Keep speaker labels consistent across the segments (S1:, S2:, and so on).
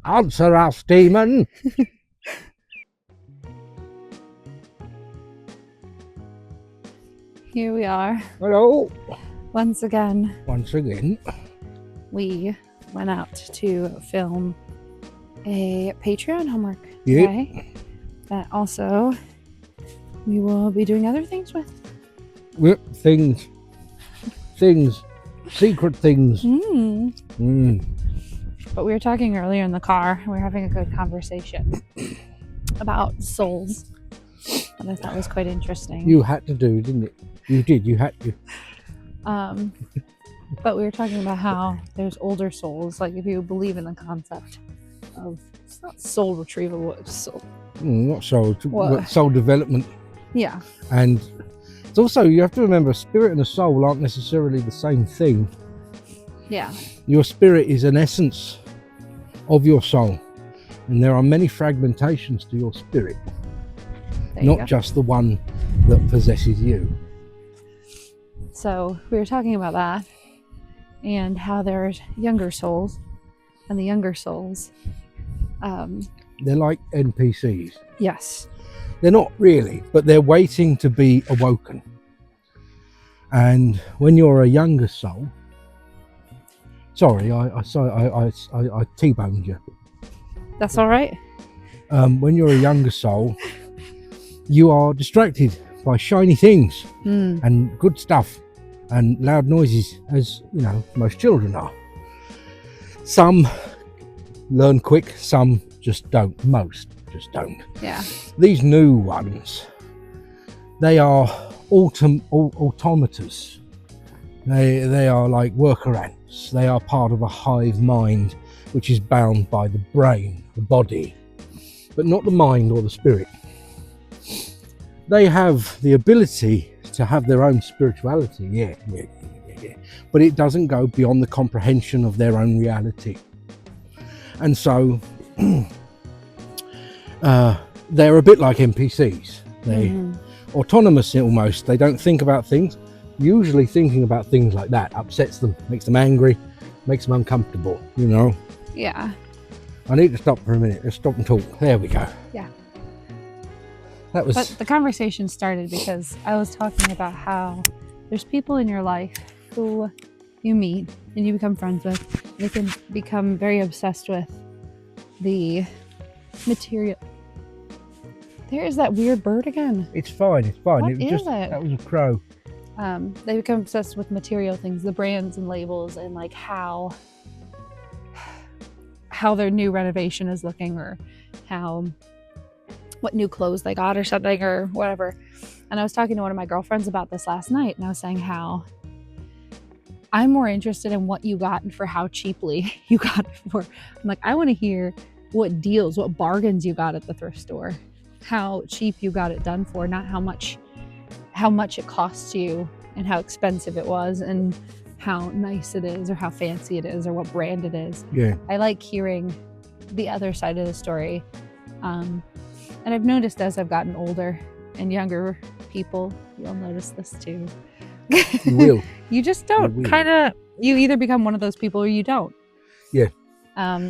S1: Answer us, demon!
S2: Here we are.
S1: Hello!
S2: Once again, we went out to film a Patreon homework today that also we will be doing other things with.
S1: Things. Secret things.
S2: But we were talking earlier in the car. We were having a good conversation about souls. And I thought was quite interesting.
S1: You had to do, didn't it? You had to.
S2: But we were talking about how there's older souls. Like if you believe in the concept of, it's not soul retrieval, it's soul.
S1: Not soul, soul development.
S2: Yeah.
S1: And it's also, you have to remember, spirit and a soul aren't necessarily the same thing.
S2: Yeah.
S1: Your spirit is an essence of your soul. And there are many fragmentations to your spirit. Not just the one that possesses you.
S2: So we were talking about that and how there's younger souls, and the younger souls,
S1: they're like NPCs.
S2: Yes.
S1: They're not really, but they're waiting to be awoken. And when you're a younger soul, sorry, I T-boned you.
S2: That's all right.
S1: When you're a younger soul, you are distracted by shiny things and good stuff and loud noises, as you know, most children are. Some learn quick, some just don't. Most just don't.
S2: Yeah.
S1: These new ones, they are automators. They are like worker ants. They are part of a hive mind, which is bound by the brain, the body, but not the mind or the spirit. They have the ability to have their own spirituality, yeah. But it doesn't go beyond the comprehension of their own reality. And so they're a bit like NPCs. They're autonomous almost. They don't think about things. Usually thinking about things like that upsets them, makes them angry, makes them uncomfortable, you know.
S2: Yeah.
S1: I need to stop for a minute. Let's stop and talk. There we go.
S2: Yeah.
S1: That was...
S2: But the conversation started because I was talking about how there's people in your life who you meet and you become friends with. They can become very obsessed with the material. There's that weird bird again.
S1: It's fine. It's fine.
S2: What
S1: It was
S2: is
S1: just
S2: it?
S1: that was a crow.
S2: They become obsessed with material things, the brands and labels, and like how their new renovation is looking, or what new clothes they got or something or whatever. And I was talking to one of my girlfriends about this last night, and I was saying how I'm more interested in what you got and for how cheaply you got it for. I'm like, I want to hear what deals, what bargains you got at the thrift store, how cheap you got it done for, not how much it costs you and how expensive it was and how nice it is or how fancy it is or what brand it is.
S1: Yeah.
S2: I like hearing the other side of the story. And I've noticed as I've gotten older and younger people, you'll notice this too.
S1: You will.
S2: You just don't you either become one of those people or you don't.
S1: Yeah.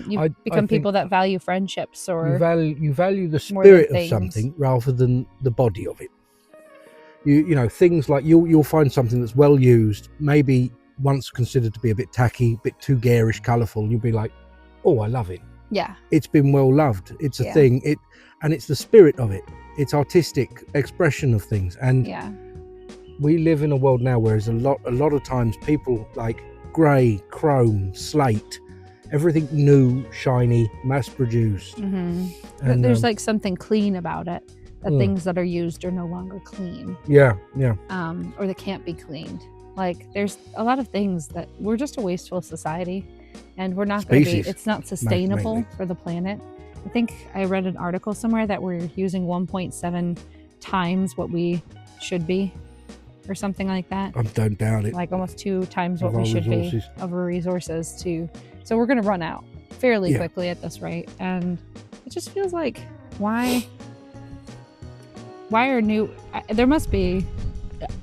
S2: You become people that value friendships, or
S1: you value the spirit of something rather than the body of it. You know, things like you'll find something that's well used, maybe once considered to be a bit tacky, a bit too garish, colourful. You'll be like, oh, I love it.
S2: Yeah.
S1: It's been well loved. It's a thing. And it's the spirit of it. It's artistic expression of things. And we live in a world now where there's a lot of times people like grey, chrome, slate, everything new, shiny, mass produced. And
S2: there's like something clean about it. That things that are used are no longer clean.
S1: Yeah.
S2: Or they can't be cleaned. Like there's a lot of things that we're just a wasteful society, and we're not going to be. It's not sustainable for the planet. I think I read an article somewhere that we're using 1.7 times what we should be, or something like that.
S1: I don't doubt it.
S2: Like almost 2 times what we should be of our resources to. So we're going to run out fairly quickly at this rate, and it just feels like why are new? There must be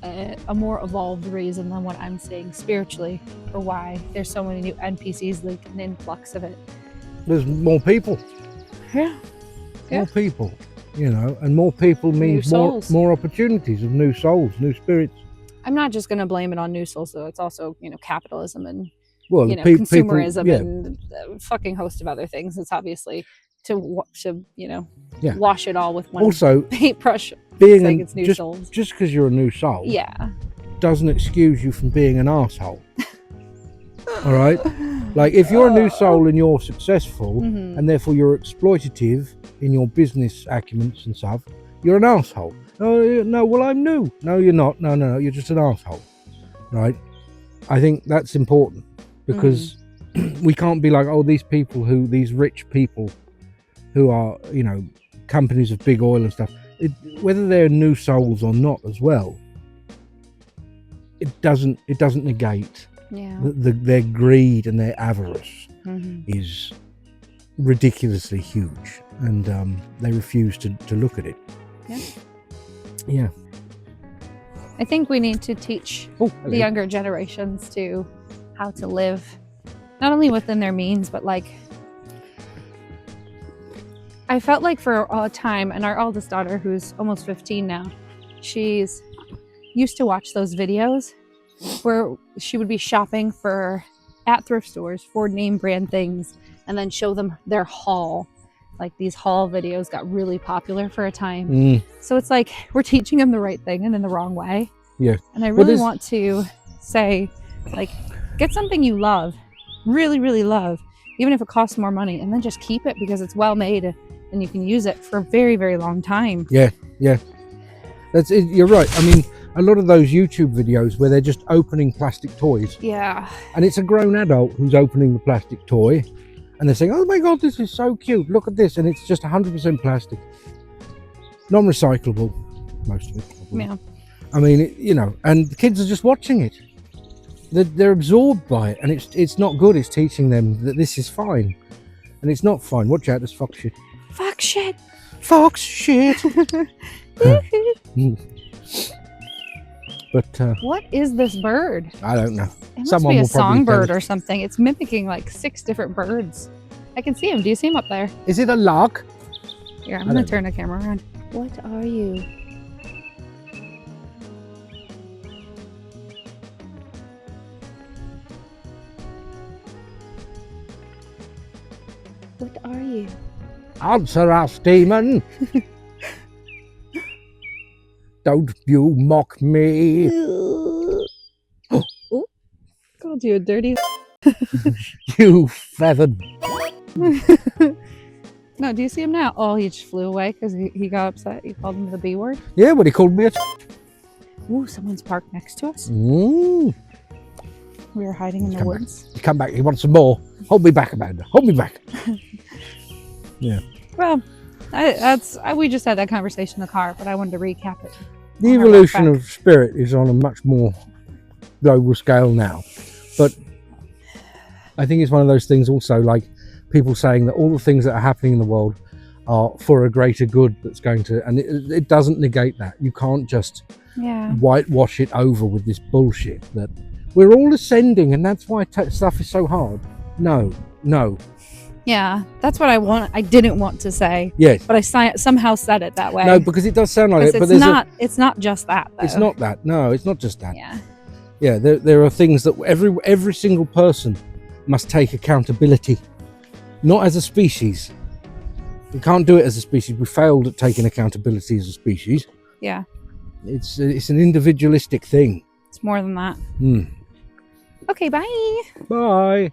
S2: a more evolved reason than what I'm seeing spiritually for why there's so many new NPCs, like an influx of it.
S1: there's more people.
S2: Yeah.
S1: More people, you know, and more people means more opportunities of new souls, new spirits.
S2: I'm not just going to blame it on new souls, though. It's also, you know, capitalism and,
S1: well,
S2: you know, consumerism
S1: people, yeah.
S2: and a fucking host of other things. It's obviously to you know,
S1: yeah.
S2: wash it all with one
S1: also,
S2: paintbrush.
S1: Being
S2: it's new souls.
S1: Just because you're a new soul,
S2: yeah,
S1: doesn't excuse you from being an asshole. All right, like if you're a new soul and you're successful, and therefore you're exploitative in your business acumens and stuff, you're an asshole. Oh no, well I'm new. No, you're not. No, you're just an asshole. Right? I think that's important because we can't be like, oh, these rich people who are, you know, companies of big oil and stuff. Whether they're new souls or not, as well, it doesn't negate.
S2: Yeah.
S1: Their greed and their avarice is ridiculously huge, and they refuse to look at it.
S2: Yeah.
S1: Yeah.
S2: I think we need to teach the younger generations to how to live, not only within their means, but like, I felt like for a time, and our oldest daughter, who's almost 15 now, she's used to watch those videos where she would be shopping at thrift stores for name brand things and then show them their haul. Like these haul videos got really popular for a time. So it's like we're teaching them the right thing and in the wrong way.
S1: Yeah.
S2: And I really want to say, like, get something you love, really, really love, even if it costs more money, and then just keep it because it's well made and you can use it for a very, very long time. Yeah.
S1: That's it. You're right. I mean, a lot of those YouTube videos where they're just opening plastic toys. Yeah. And it's a grown adult who's opening the plastic toy and they're saying, oh my God, this is so cute. Look at this. And it's just 100% plastic. Non-recyclable, most of it. Probably. Yeah. I mean, you know, and the kids are just watching it. They're absorbed by it, and it's not good. It's teaching them that this is fine. And it's not fine. Watch out, there's fox shit.
S2: Fox shit.
S1: Fox shit. But
S2: what is this bird?
S1: I don't know.
S2: It must be a songbird or something. It's mimicking like 6 different birds. I can see him. Do you see him up there?
S1: Is it a lark?
S2: Here, I'm going to turn the camera around. What are you? What are you?
S1: Answer us, demon. Don't you mock me.
S2: Oh, called you a dirty.
S1: You feathered.
S2: No, do you see him now? Oh, he just flew away because he got upset. You called him the B word?
S1: Yeah, but he called me a...
S2: Ooh, someone's parked next to us.
S1: Ooh.
S2: We were hiding in the woods.
S1: He come back. He wants some more. Hold me back, Amanda. Hold me back. Yeah.
S2: Well, we just had that conversation in the car, but I wanted to recap it.
S1: The evolution of spirit is on a much more global scale now. But I think it's one of those things also, like people saying that all the things that are happening in the world are for a greater good that's going to, and it doesn't negate that. You can't just whitewash it over with this bullshit that we're all ascending and that's why stuff is so hard. No.
S2: Yeah, that's what I didn't want to say.
S1: Yes.
S2: But I somehow said it that way.
S1: No, because it does sound like it. But
S2: it's not just that, though.
S1: It's not that. No, it's not just that.
S2: Yeah.
S1: Yeah, there are things that every single person must take accountability. Not as a species. We can't do it as a species. We failed at taking accountability as a species.
S2: Yeah.
S1: It's an individualistic thing.
S2: It's more than that.
S1: Hmm.
S2: Okay, bye.
S1: Bye.